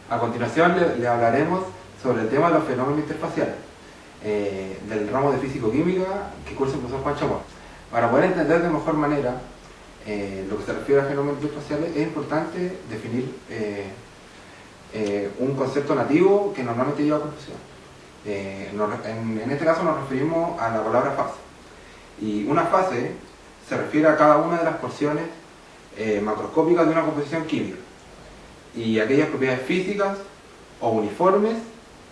A continuación le hablaremos sobre el tema de los fenómenos interfaciales, del ramo de físico-química que cursa el profesor Juan Chamorro. Para poder entender de mejor manera lo que se refiere a fenómenos interfaciales, es importante definir un concepto nativo que normalmente lleva a confusión. En este caso nos referimos a la palabra fase. Y una fase se refiere a cada una de las porciones macroscópicas de una composición química y aquellas propiedades físicas o uniformes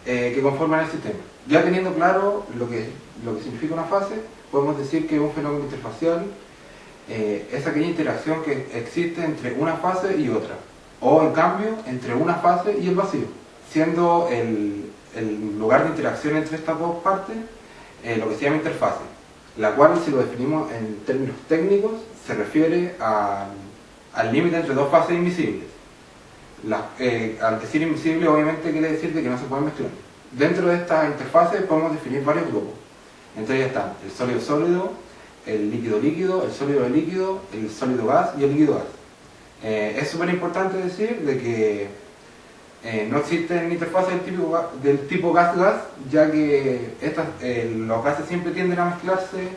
que conforman el sistema. Ya teniendo claro lo que significa una fase, podemos decir que un fenómeno interfacial es aquella interacción que existe entre una fase y otra, o en cambio entre una fase y el vacío, siendo el lugar de interacción entre estas dos partes lo que se llama interfase, la cual, si lo definimos en términos técnicos, se refiere al límite entre dos fases invisibles. Al decir invisible, obviamente quiere decir que no se pueden mezclar. Dentro de esta interfase podemos definir varios grupos. Entre ellas están el sólido-sólido, el líquido-líquido, el sólido-líquido, el sólido-gas y el líquido-gas. Es súper importante decir de que no existen interfaces del tipo gas-gas, ya que los gases siempre tienden a mezclarse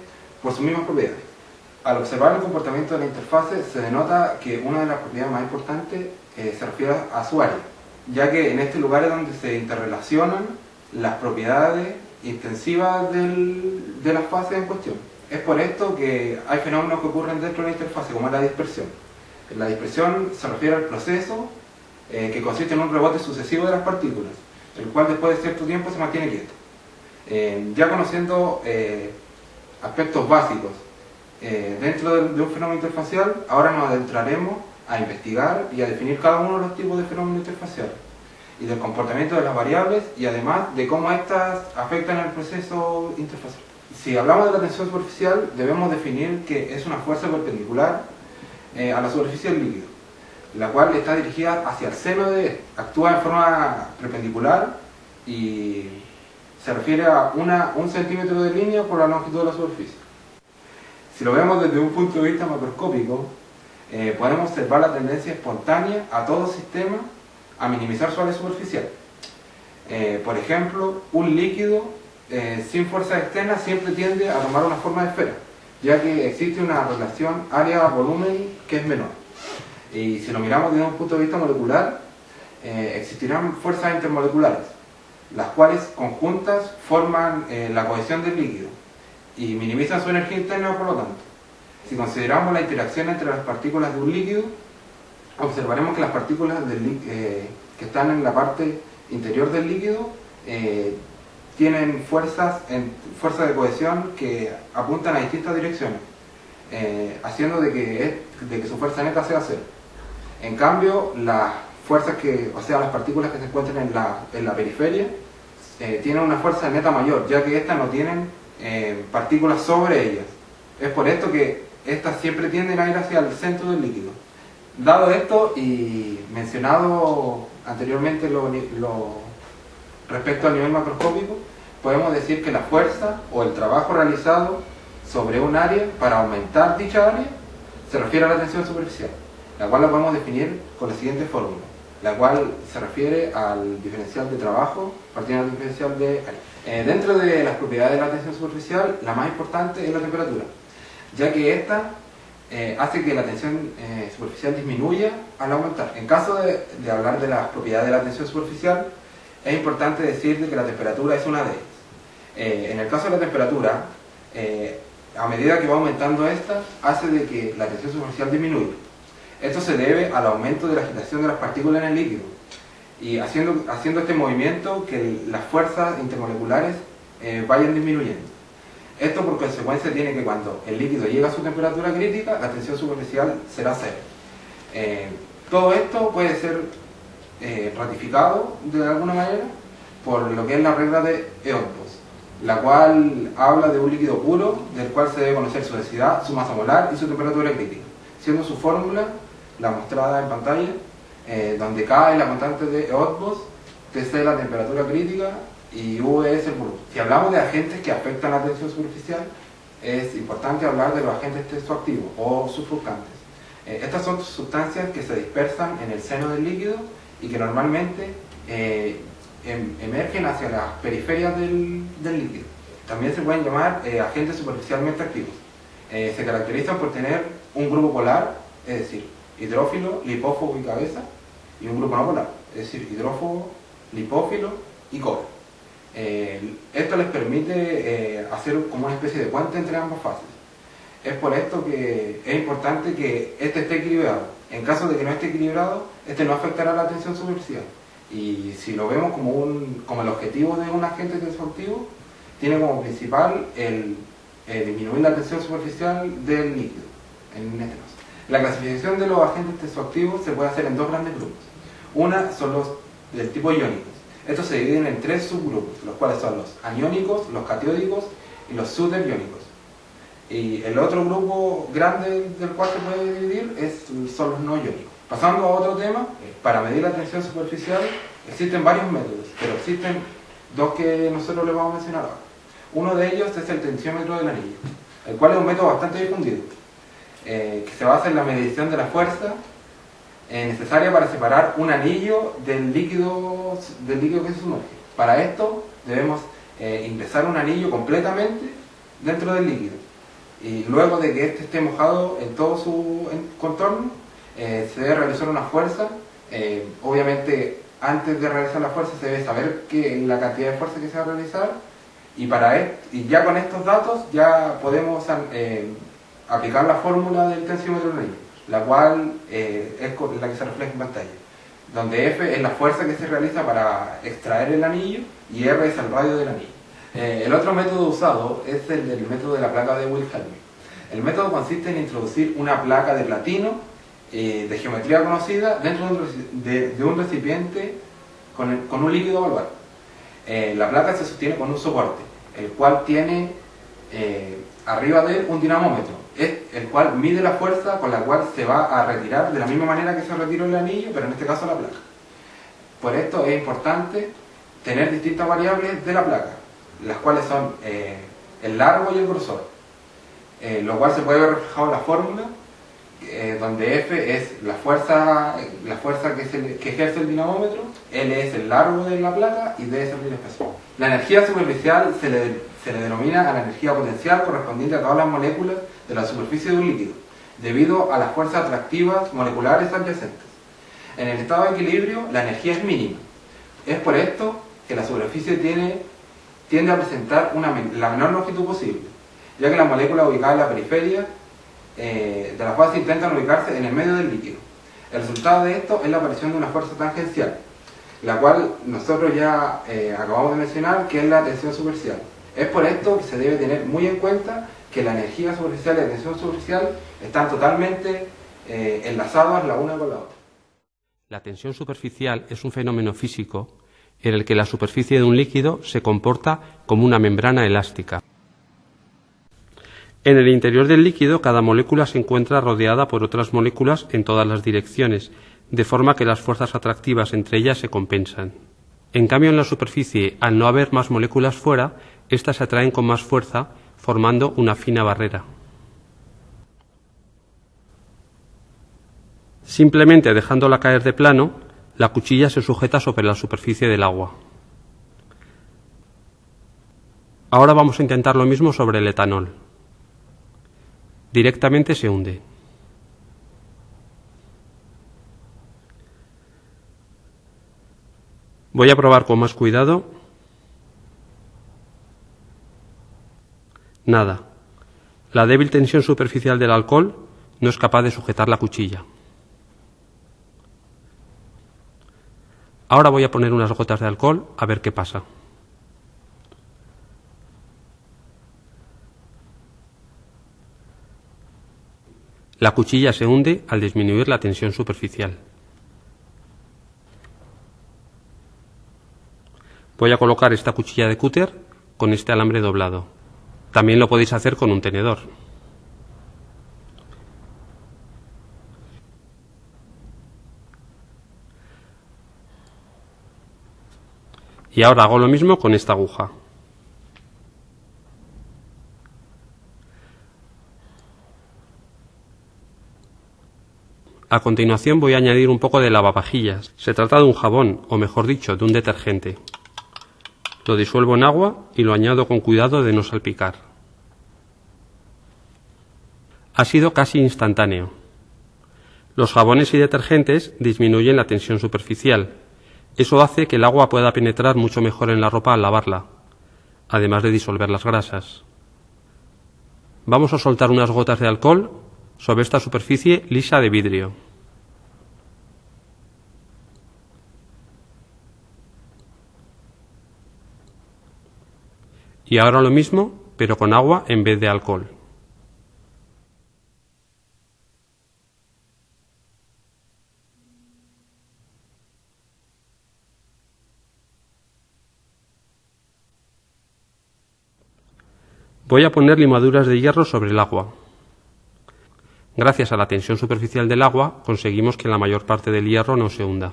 por sus mismas propiedades. Al observar el comportamiento de la interfase se denota que una de las propiedades más importantes se refiere a su área, ya que en este lugar es donde se interrelacionan las propiedades intensivas de las fases en cuestión. Es por esto que hay fenómenos que ocurren dentro de la interfase, como la dispersión. La dispersión se refiere al proceso que consiste en un rebote sucesivo de las partículas, el cual después de cierto tiempo se mantiene quieto. Ya conociendo aspectos básicos dentro de un fenómeno interfacial, ahora nos adentraremos a investigar y a definir cada uno de los tipos de fenómenos interfaciales y del comportamiento de las variables y además de cómo éstas afectan al proceso interfacial. Si hablamos de la tensión superficial, debemos definir que es una fuerza perpendicular a la superficie del líquido, la cual está dirigida hacia el seno de él, actúa en forma perpendicular y se refiere a 1 centímetro de línea por la longitud de la superficie. Si lo vemos desde un punto de vista macroscópico, podemos observar la tendencia espontánea a todo sistema a minimizar su área superficial. Por ejemplo, un líquido sin fuerza externa siempre tiende a tomar una forma de esfera, ya que existe una relación área-volumen que es menor. Y si lo miramos desde un punto de vista molecular, existirán fuerzas intermoleculares, las cuales conjuntas forman la cohesión del líquido y minimizan su energía interna, por lo tanto. Si consideramos la interacción entre las partículas de un líquido, observaremos que las partículas que están en la parte interior del líquido tienen fuerzas de cohesión que apuntan a distintas direcciones, haciendo de que su fuerza neta sea cero. En cambio, las partículas que se encuentran en la periferia tienen una fuerza neta mayor, ya que estas no tienen partículas sobre ellas. Es por esto que estas siempre tienden a ir hacia el centro del líquido. Dado esto y mencionado anteriormente respecto al nivel macroscópico, podemos decir que la fuerza o el trabajo realizado sobre un área para aumentar dicha área se refiere a la tensión superficial, la cual la podemos definir con la siguiente fórmula, la cual se refiere al diferencial de trabajo partiendo del diferencial de área. Dentro de las propiedades de la tensión superficial, la más importante es la temperatura, ya que esta hace que la tensión superficial disminuya al aumentar. En caso de hablar de las propiedades de la tensión superficial, es importante decir que la temperatura es una de ellas. En el caso de la temperatura, a medida que va aumentando esta, hace de que la tensión superficial disminuya. Esto se debe al aumento de la agitación de las partículas en el líquido y haciendo este movimiento que las fuerzas intermoleculares vayan disminuyendo. Esto por consecuencia tiene que cuando el líquido llega a su temperatura crítica, la tensión superficial será cero. Todo esto puede ser ratificado de alguna manera por lo que es la regla de Eötvös, la cual habla de un líquido puro del cual se debe conocer su densidad, su masa molar y su temperatura crítica, siendo su fórmula la mostrada en pantalla, donde K es la constante de Eötvös, Tc es la temperatura crítica y V es el volumen. Si hablamos de agentes que afectan la tensión superficial, es importante hablar de los agentes tensoactivos o surfactantes. Estas son sustancias que se dispersan en el seno del líquido y que normalmente emergen hacia las periferias del líquido. También se pueden llamar agentes superficialmente activos. Se caracterizan por tener un grupo polar, es decir, hidrófilo, lipófobo y cabeza, y un grupo no polar, es decir, hidrófobo, lipófilo y cobre. Esto les permite hacer como una especie de puente entre ambas fases. Es por esto que es importante que este esté equilibrado. En caso de que no esté equilibrado, este no afectará la tensión superficial. Y si lo vemos como el objetivo de un agente tensoactivo, tiene como principal el disminuir la tensión superficial del líquido, en este caso. La clasificación de los agentes tensoactivos se puede hacer en dos grandes grupos. Una son los del tipo iónicos. Estos se dividen en tres subgrupos, los cuales son los aniónicos, los catiódicos y los subiónicos. Y el otro grupo grande del cual se puede dividir son los no iónicos. Pasando a otro tema, para medir la tensión superficial existen varios métodos, pero existen dos que nosotros les vamos a mencionar ahora. Uno de ellos es el tensiómetro del anillo, el cual es un método bastante difundido, que se basa en la medición de la fuerza necesaria para separar un anillo del líquido que se sumerge. Para esto debemos ingresar un anillo completamente dentro del líquido, y luego de que éste esté mojado en todo su contorno, se debe realizar una fuerza. Obviamente, antes de realizar la fuerza se debe saber la cantidad de fuerza que se va a realizar, y ya con estos datos ya podemos aplicar la fórmula del tensiómetro del anillo, la cual es la que se refleja en pantalla, donde F es la fuerza que se realiza para extraer el anillo y R es el radio del anillo. El otro método usado es el método de la placa de Wilhelmsen. El método consiste en introducir una placa de platino de geometría conocida dentro de un recipiente con un líquido valuar. La placa se sostiene con un soporte, el cual tiene arriba de él un dinamómetro, el cual mide la fuerza con la cual se va a retirar de la misma manera que se retiró el anillo, pero en este caso la placa. Por esto es importante tener distintas variables de la placa, las cuales son el largo y el grosor, lo cual se puede ver reflejado en la fórmula, donde F es la fuerza que ejerce el dinamómetro, L es el largo de la placa y D es el espesor. La energía superficial se le denomina a la energía potencial correspondiente a todas las moléculas de la superficie de un líquido, debido a las fuerzas atractivas moleculares adyacentes. En el estado de equilibrio, la energía es mínima. Es por esto que la superficie tiende a presentar la menor longitud posible, ya que las moléculas ubicadas en la periferia de la fase intentan ubicarse en el medio del líquido. El resultado de esto es la aparición de una fuerza tangencial, la cual nosotros ya acabamos de mencionar, que es la tensión superficial. Es por esto que se debe tener muy en cuenta que la energía superficial y la tensión superficial están totalmente enlazadas la una con la otra. La tensión superficial es un fenómeno físico en el que la superficie de un líquido se comporta como una membrana elástica. En el interior del líquido, cada molécula se encuentra rodeada por otras moléculas en todas las direcciones, de forma que las fuerzas atractivas entre ellas se compensan. En cambio, en la superficie, al no haber más moléculas fuera, éstas se atraen con más fuerza, formando una fina barrera. Simplemente dejándola caer de plano, la cuchilla se sujeta sobre la superficie del agua. Ahora vamos a intentar lo mismo sobre el etanol. Directamente se hunde. Voy a probar con más cuidado. Nada. La débil tensión superficial del alcohol no es capaz de sujetar la cuchilla. Ahora voy a poner unas gotas de alcohol a ver qué pasa. La cuchilla se hunde al disminuir la tensión superficial. Voy a colocar esta cuchilla de cúter con este alambre doblado. También lo podéis hacer con un tenedor. Y ahora hago lo mismo con esta aguja. A continuación voy a añadir un poco de lavavajillas. Se trata de un jabón, o mejor dicho, de un detergente. Lo disuelvo en agua y lo añado con cuidado de no salpicar. Ha sido casi instantáneo. Los jabones y detergentes disminuyen la tensión superficial. Eso hace que el agua pueda penetrar mucho mejor en la ropa al lavarla, además de disolver las grasas. Vamos a soltar unas gotas de alcohol sobre esta superficie lisa de vidrio. Y ahora lo mismo, pero con agua en vez de alcohol. Voy a poner limaduras de hierro sobre el agua. Gracias a la tensión superficial del agua conseguimos que la mayor parte del hierro no se hunda.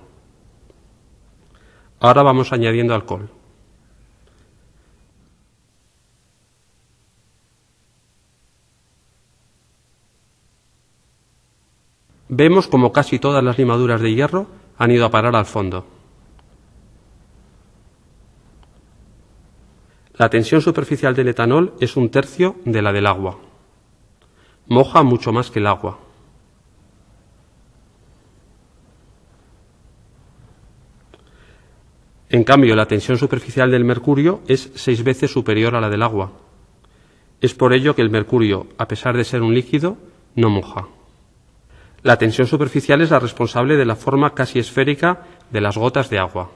Ahora vamos añadiendo alcohol. Vemos como casi todas las limaduras de hierro han ido a parar al fondo. La tensión superficial del etanol es 1/3 de la del agua. Moja mucho más que el agua. En cambio, la tensión superficial del mercurio es 6 veces superior a la del agua. Es por ello que el mercurio, a pesar de ser un líquido, no moja. La tensión superficial es la responsable de la forma casi esférica de las gotas de agua.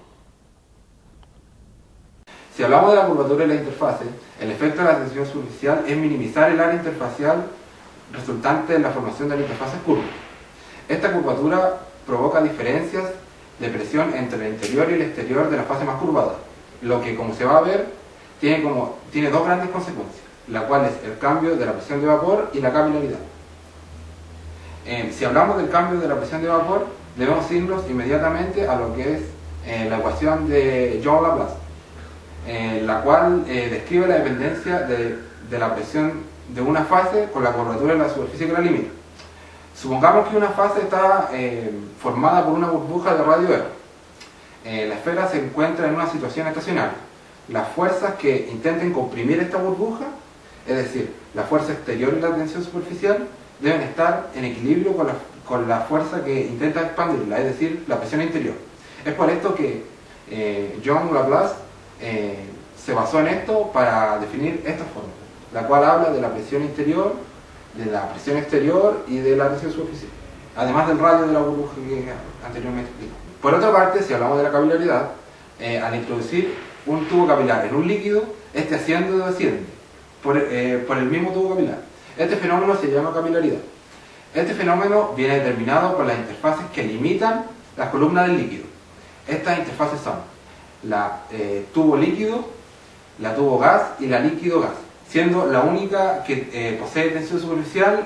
Si hablamos de la curvatura de la interfase, el efecto de la tensión superficial es minimizar el área interfacial resultante de la formación de la interfase curva. Esta curvatura provoca diferencias de presión entre el interior y el exterior de la fase más curvada, lo que, como se va a ver, tiene dos grandes consecuencias, la cual es el cambio de la presión de vapor y la capilaridad. Si hablamos del cambio de la presión de vapor, debemos irnos inmediatamente a lo que es la ecuación de Young-Laplace, la cual describe la dependencia de la presión de una fase con la curvatura de la superficie que la limita. Supongamos que una fase está formada por una burbuja de radio R. La esfera se encuentra en una situación estacionaria. Las fuerzas que intenten comprimir esta burbuja, es decir, la fuerza exterior y la tensión superficial, deben estar en equilibrio con la fuerza que intenta expandirla, es decir, la presión interior. Es por esto que Young-Laplace se basó en esto para definir esta fórmula, la cual habla de la presión interior, de la presión exterior y de la tensión superficial, además del radio de la burbuja que anteriormente expliqué. Por otra parte, si hablamos de la capilaridad, al introducir un tubo capilar en un líquido, este asciende o desciende por el mismo tubo capilar. Este fenómeno se llama capilaridad. Este fenómeno viene determinado por las interfaces que limitan las columnas del líquido. Estas interfaces son la tubo líquido, la tubo gas y la líquido gas, siendo la única que posee tensión superficial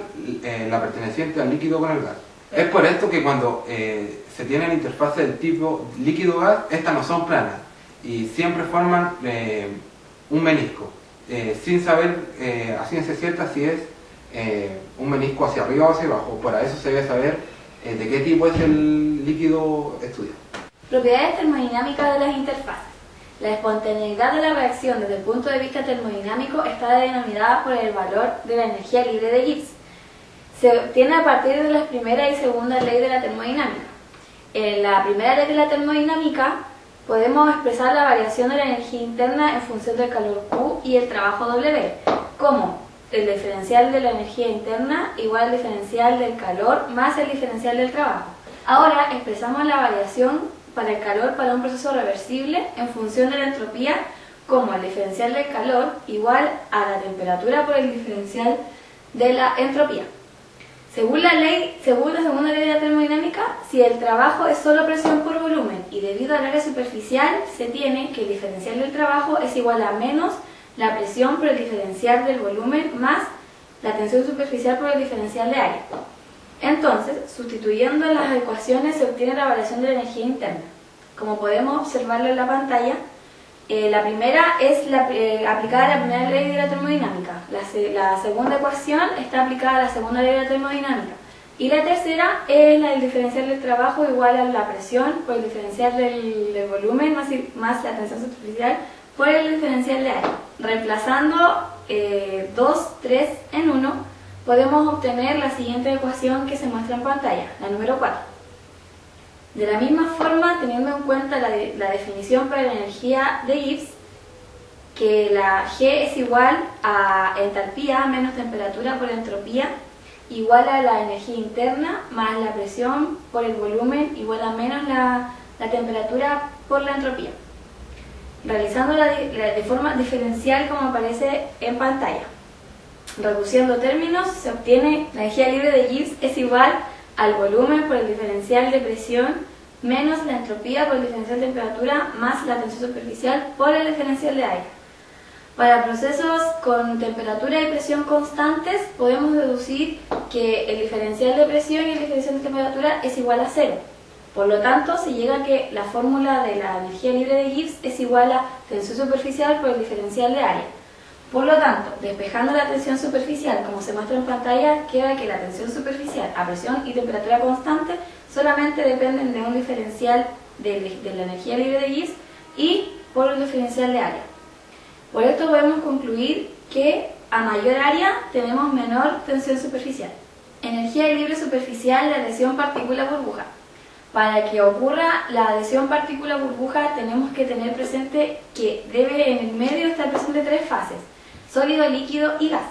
la perteneciente al líquido con el gas. Es por esto que cuando se tienen interfaces del tipo líquido-gas, estas no son planas y siempre forman un menisco, sin saber a ciencia cierta si es un menisco hacia arriba o hacia abajo. Para eso se debe saber de qué tipo es el líquido estudiado. Propiedades termodinámicas de las interfaces. La espontaneidad de la reacción desde el punto de vista termodinámico está denominada por el valor de la energía libre de Gibbs. Se obtiene a partir de las primera y segunda ley de la termodinámica. En la primera ley de la termodinámica podemos expresar la variación de la energía interna en función del calor Q y el trabajo W, como el diferencial de la energía interna igual al diferencial del calor más el diferencial del trabajo. Ahora expresamos la variación para el calor para un proceso reversible en función de la entropía como el diferencial del calor igual a la temperatura por el diferencial de la entropía. Según la segunda ley de la termodinámica, si el trabajo es solo presión por volumen y debido al área superficial, se tiene que el diferencial del trabajo es igual a menos la presión por el diferencial del volumen más la tensión superficial por el diferencial de área. Entonces, sustituyendo las ecuaciones se obtiene la variación de la energía interna. Como podemos observarlo en la pantalla, la primera es aplicada a la primera ley de la termodinámica. La segunda ecuación está aplicada a la segunda ley de la termodinámica. Y la tercera es el diferencial del trabajo igual a la presión por el diferencial del volumen más la tensión superficial por el diferencial de aire. Reemplazando 2, 3 en 1, podemos obtener la siguiente ecuación que se muestra en pantalla, la número 4. De la misma forma, teniendo en cuenta la definición para la energía de Gibbs, que la G es igual a entalpía menos temperatura por entropía, igual a la energía interna más la presión por el volumen igual a menos la temperatura por la entropía. Realizando de forma diferencial como aparece en pantalla. Reduciendo términos se obtiene la energía libre de Gibbs es igual al volumen por el diferencial de presión menos la entropía por el diferencial de temperatura más la tensión superficial por el diferencial de aire. Para procesos con temperatura y presión constantes podemos deducir que el diferencial de presión y el diferencial de temperatura es igual a 0. Por lo tanto, se llega a que la fórmula de la energía libre de Gibbs es igual a tensión superficial por el diferencial de área. Por lo tanto, despejando la tensión superficial, como se muestra en pantalla, queda que la tensión superficial a presión y temperatura constante solamente dependen de un diferencial de la energía libre de Gibbs y por el diferencial de área. Por esto podemos concluir que a mayor área tenemos menor tensión superficial. Energía libre superficial de adhesión partícula-burbuja. Para que ocurra la adhesión partícula-burbuja tenemos que tener presente que debe en el medio estar presente 3 fases, sólido, líquido y gas,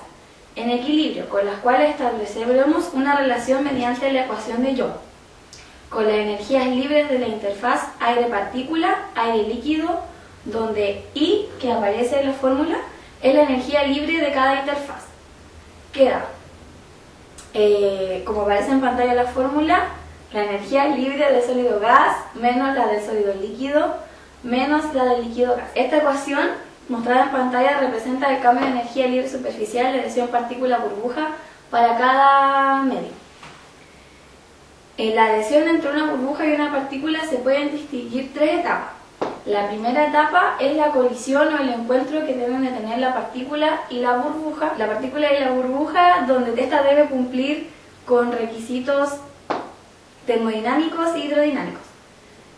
en equilibrio, con las cuales estableceremos una relación mediante la ecuación de Young, con las energías libres de la interfaz aire-partícula, aire-líquido, donde I, que aparece en la fórmula, es la energía libre de cada interfaz. Queda, como aparece en pantalla la fórmula, la energía libre del sólido gas menos la del sólido líquido menos la del líquido gas. Esta ecuación mostrada en pantalla representa el cambio de energía libre superficial de adhesión partícula-burbuja para cada medio. En la adhesión entre una burbuja y una partícula se pueden distinguir 3 etapas. La primera etapa es la colisión o el encuentro que deben de tener la partícula y la burbuja. La partícula y la burbuja, donde ésta debe cumplir con requisitos termodinámicos e hidrodinámicos.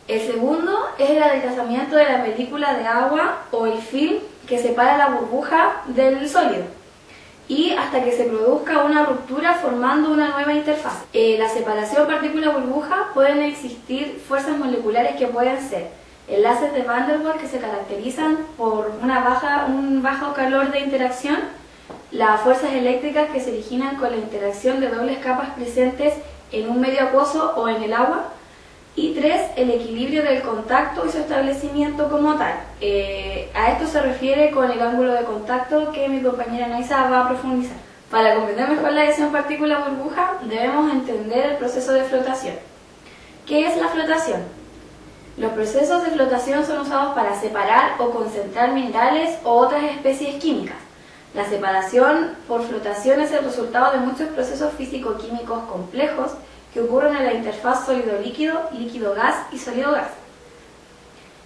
El segundo es el adelgazamiento de la película de agua o el film que separa la burbuja del sólido y hasta que se produzca una ruptura formando una nueva interfaz. La separación partícula-burbuja pueden existir fuerzas moleculares que pueden ser enlaces de Van der Waals que se caracterizan por un bajo calor de interacción, las fuerzas eléctricas que se originan con la interacción de dobles capas presentes en un medio acuoso o en el agua, y 3, el equilibrio del contacto y su establecimiento como tal. A esto se refiere con el ángulo de contacto que mi compañera Naisa va a profundizar. Para comprender mejor la adhesión partícula-burbuja debemos entender el proceso de flotación. ¿Qué es la flotación? Los procesos de flotación son usados para separar o concentrar minerales o otras especies químicas. La separación por flotación es el resultado de muchos procesos físico-químicos complejos que ocurren en la interfaz sólido-líquido, líquido-gas y sólido-gas.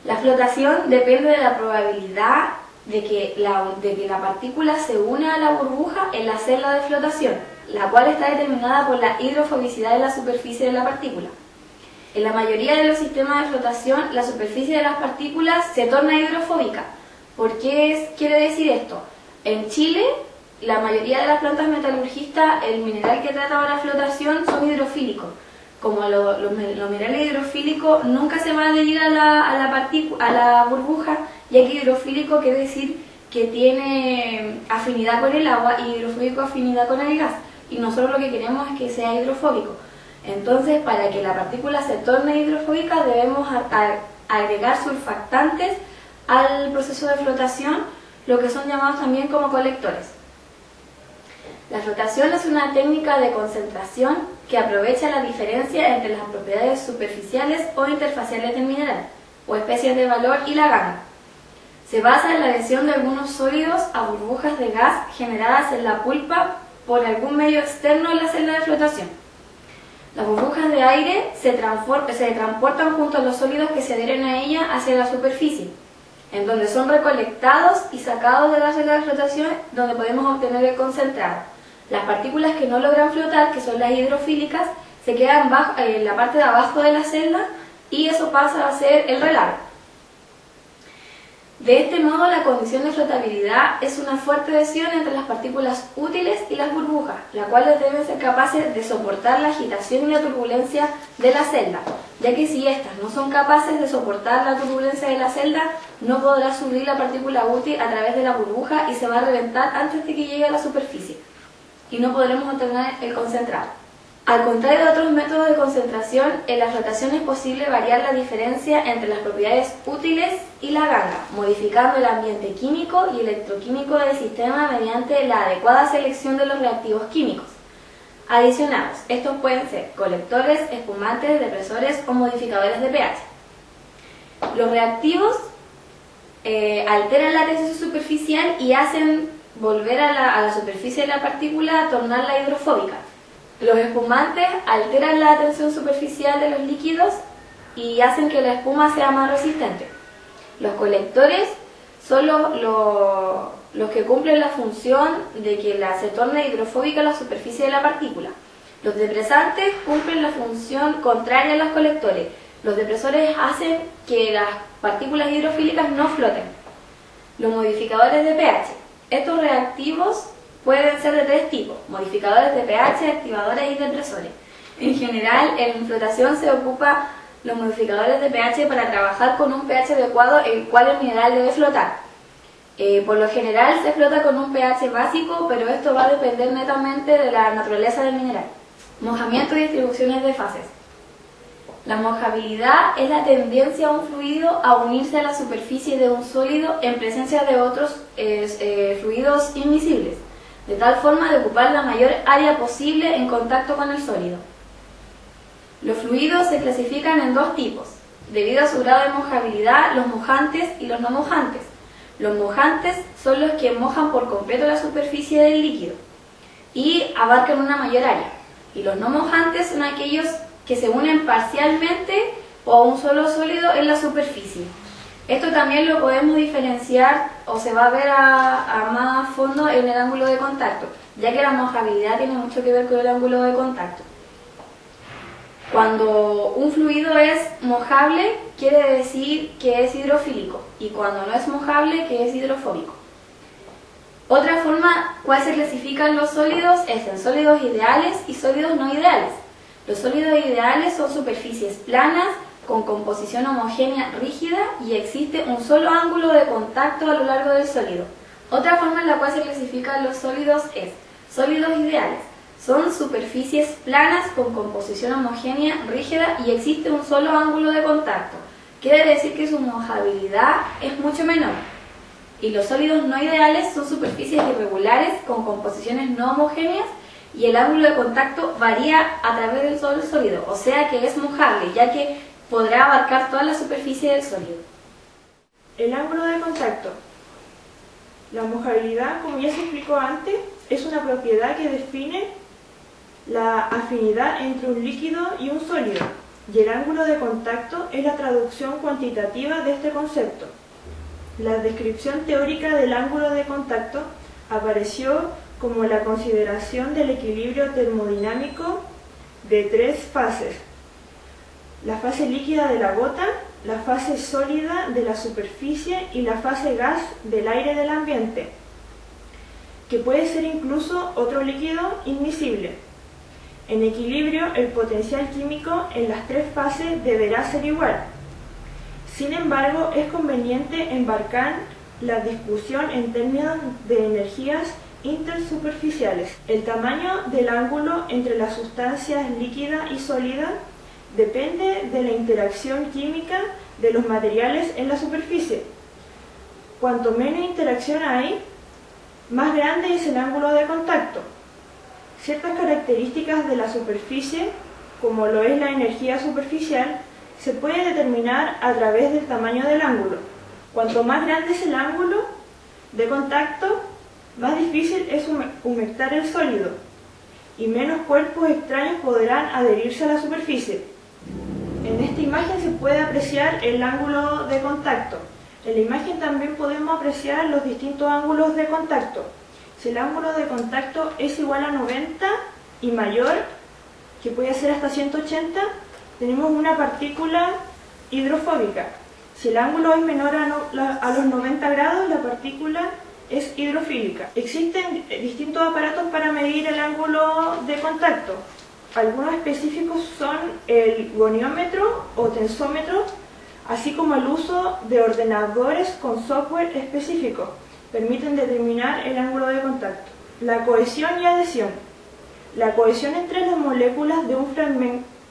La flotación depende de la probabilidad de que la partícula se una a la burbuja en la celda de flotación, la cual está determinada por la hidrofobicidad de la superficie de la partícula. En la mayoría de los sistemas de flotación, la superficie de las partículas se torna hidrofóbica. ¿Por qué quiere decir esto? En Chile, la mayoría de las plantas metalurgistas, el mineral que trata para flotación son hidrofílicos. Como los minerales hidrofílicos nunca se van a adherir a la burbuja, ya que hidrofílico quiere decir que tiene afinidad con el agua y hidrofóbico afinidad con el gas. Y nosotros lo que queremos es que sea hidrofóbico. Entonces, para que la partícula se torne hidrofóbica, debemos agregar surfactantes al proceso de flotación, lo que son llamados también como colectores. La flotación es una técnica de concentración que aprovecha la diferencia entre las propiedades superficiales o interfaciales del mineral, o especies de valor y la gama. Se basa en la adhesión de algunos sólidos a burbujas de gas generadas en la pulpa por algún medio externo en la celda de flotación. Las burbujas de aire se transportan junto a los sólidos que se adhieren a ella hacia la superficie, en donde son recolectados y sacados de la celda de flotación, donde podemos obtener el concentrado. Las partículas que no logran flotar, que son las hidrofílicas, se queda en la parte de abajo de la celda y eso pasa a ser el relargo. De este modo, la condición de flotabilidad es una fuerte adhesión entre las partículas útiles y las burbujas, las cuales deben ser capaces de soportar la agitación y la turbulencia de la celda, ya que si éstas no son capaces de soportar la turbulencia de la celda, no podrá subir la partícula útil a través de la burbuja y se va a reventar antes de que llegue a la superficie, y no podremos obtener el concentrado. Al contrario de otros métodos de concentración, en la flotación es posible variar la diferencia entre las propiedades útiles y la ganga, modificando el ambiente químico y electroquímico del sistema mediante la adecuada selección de los reactivos químicos adicionados. Estos pueden ser colectores, espumantes, depresores o modificadores de pH. Los reactivos alteran la tensión superficial y hacen volver a la superficie de la partícula a tornarla hidrofóbica. Los espumantes alteran la tensión superficial de los líquidos y hacen que la espuma sea más resistente. Los colectores son los que cumplen la función de que se torne hidrofóbica la superficie de la partícula. Los depresantes cumplen la función contraria a los colectores. Los depresores hacen que las partículas hidrofílicas no floten. Los modificadores de pH. Estos reactivos pueden ser de tres tipos: modificadores de pH, activadores y depresores. En general, en flotación se ocupa los modificadores de pH para trabajar con un pH adecuado en el cual el mineral debe flotar. Por lo general se flota con un pH básico, pero esto va a depender netamente de la naturaleza del mineral. Mojamiento y distribuciones de fases. La mojabilidad es la tendencia a un fluido a unirse a la superficie de un sólido en presencia de otros fluidos invisibles, de tal forma de ocupar la mayor área posible en contacto con el sólido. Los fluidos se clasifican en dos tipos, debido a su grado de mojabilidad: los mojantes y los no mojantes. Los mojantes son los que mojan por completo la superficie del líquido y abarcan una mayor área, y los no mojantes son aquellos que se unen parcialmente o a un solo sólido en la superficie. Esto también lo podemos diferenciar o se va a ver a más fondo en el ángulo de contacto, ya que la mojabilidad tiene mucho que ver con el ángulo de contacto. Cuando un fluido es mojable, quiere decir que es hidrofílico, y cuando no es mojable, que es hidrofóbico. Otra forma, ¿cuál se clasifican los sólidos? Es en sólidos ideales y sólidos no ideales. Los sólidos ideales son superficies planas, con composición homogénea rígida, y existe un solo ángulo de contacto a lo largo del sólido. Otra forma en la cual se clasifican los sólidos es sólidos ideales. Son superficies planas con composición homogénea rígida y existe un solo ángulo de contacto. Quiere decir que su mojabilidad es mucho menor. Y los sólidos no ideales son superficies irregulares con composiciones no homogéneas y el ángulo de contacto varía a través del sólido, o sea que es mojable, ya que podrá abarcar toda la superficie del sólido. El ángulo de contacto. La mojabilidad, como ya se explicó antes, es una propiedad que define la afinidad entre un líquido y un sólido, y el ángulo de contacto es la traducción cuantitativa de este concepto. La descripción teórica del ángulo de contacto apareció como la consideración del equilibrio termodinámico de tres fases: la fase líquida de la gota, la fase sólida de la superficie y la fase gas del aire del ambiente, que puede ser incluso otro líquido invisible. En equilibrio, el potencial químico en las tres fases deberá ser igual. Sin embargo, es conveniente embarcar la discusión en términos de energías intersuperficiales. El tamaño del ángulo entre las sustancias líquida y sólida depende de la interacción química de los materiales en la superficie. Cuanto menos interacción hay, más grande es el ángulo de contacto. Ciertas características de la superficie, como lo es la energía superficial, se puede determinar a través del tamaño del ángulo. Cuanto más grande es el ángulo de contacto, más difícil es humectar el sólido y menos cuerpos extraños podrán adherirse a la superficie. En esta imagen se puede apreciar el ángulo de contacto. En la imagen también podemos apreciar los distintos ángulos de contacto. Si el ángulo de contacto es igual a 90 y mayor que puede ser hasta 180, tenemos una partícula hidrofóbica. Si el ángulo es menor a los 90 grados, la partícula es hidrofílica. Existen distintos aparatos para medir el ángulo de contacto. Algunos específicos son el goniómetro o tensómetro, así como el uso de ordenadores con software específico. Permiten determinar el ángulo de contacto. La cohesión y adhesión. La cohesión entre las moléculas de un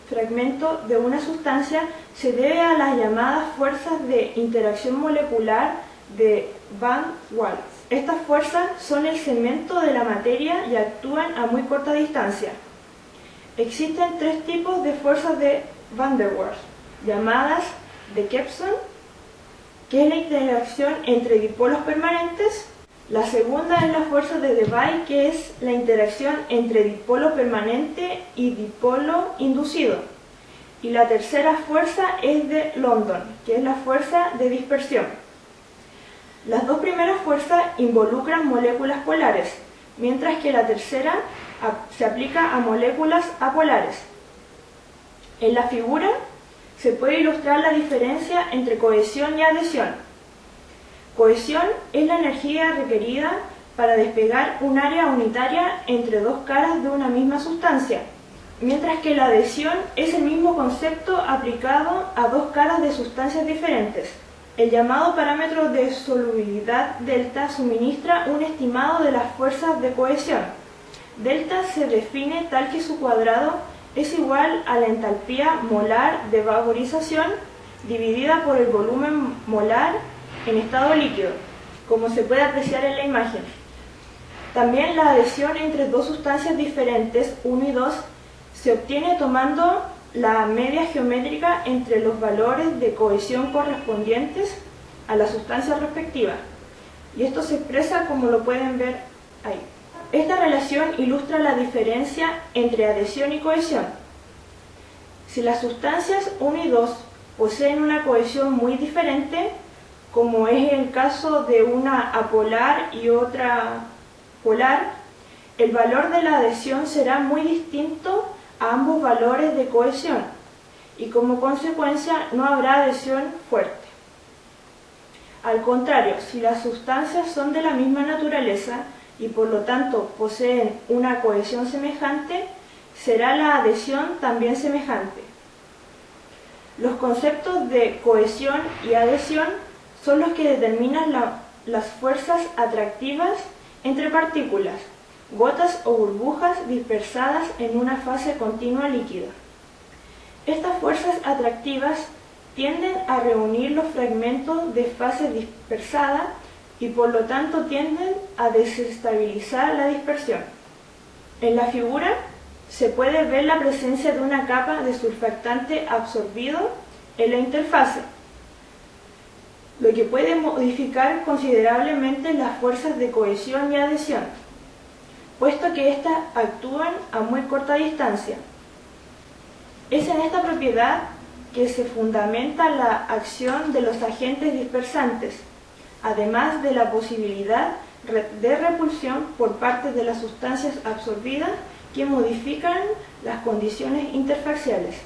fragmento de una sustancia se debe a las llamadas fuerzas de interacción molecular de Van Waals. Estas fuerzas son el cemento de la materia y actúan a muy corta distancia. Existen tres tipos de fuerzas de Van der Waals, llamadas de Kepson, que es la interacción entre dipolos permanentes. La segunda es la fuerza de Debye, que es la interacción entre dipolo permanente y dipolo inducido. Y la tercera fuerza es de London, que es la fuerza de dispersión. Las dos primeras fuerzas involucran moléculas polares, mientras que la tercera se aplica a moléculas apolares. En la figura se puede ilustrar la diferencia entre cohesión y adhesión. Cohesión es la energía requerida para despegar un área unitaria entre dos caras de una misma sustancia, mientras que la adhesión es el mismo concepto aplicado a dos caras de sustancias diferentes. El llamado parámetro de solubilidad delta suministra un estimado de las fuerzas de cohesión. Delta se define tal que su cuadrado es igual a la entalpía molar de vaporización dividida por el volumen molar en estado líquido, como se puede apreciar en la imagen. También la adhesión entre dos sustancias diferentes, 1 y 2, se obtiene tomando la media geométrica entre los valores de cohesión correspondientes a la sustancia respectiva. Y esto se expresa como lo pueden ver ahí. Esta relación ilustra la diferencia entre adhesión y cohesión. Si las sustancias 1 y 2 poseen una cohesión muy diferente, como es el caso de una apolar y otra polar, el valor de la adhesión será muy distinto a ambos valores de cohesión y como consecuencia no habrá adhesión fuerte. Al contrario, si las sustancias son de la misma naturaleza y por lo tanto poseen una cohesión semejante, será la adhesión también semejante. Los conceptos de cohesión y adhesión son los que determinan las fuerzas atractivas entre partículas, gotas o burbujas dispersadas en una fase continua líquida. Estas fuerzas atractivas tienden a reunir los fragmentos de fase dispersada y por lo tanto tienden a desestabilizar la dispersión. En la figura se puede ver la presencia de una capa de surfactante absorbido en la interfase, lo que puede modificar considerablemente las fuerzas de cohesión y adhesión, puesto que éstas actúan a muy corta distancia. Es en esta propiedad que se fundamenta la acción de los agentes dispersantes, además de la posibilidad de repulsión por parte de las sustancias absorbidas que modifican las condiciones interfaciales.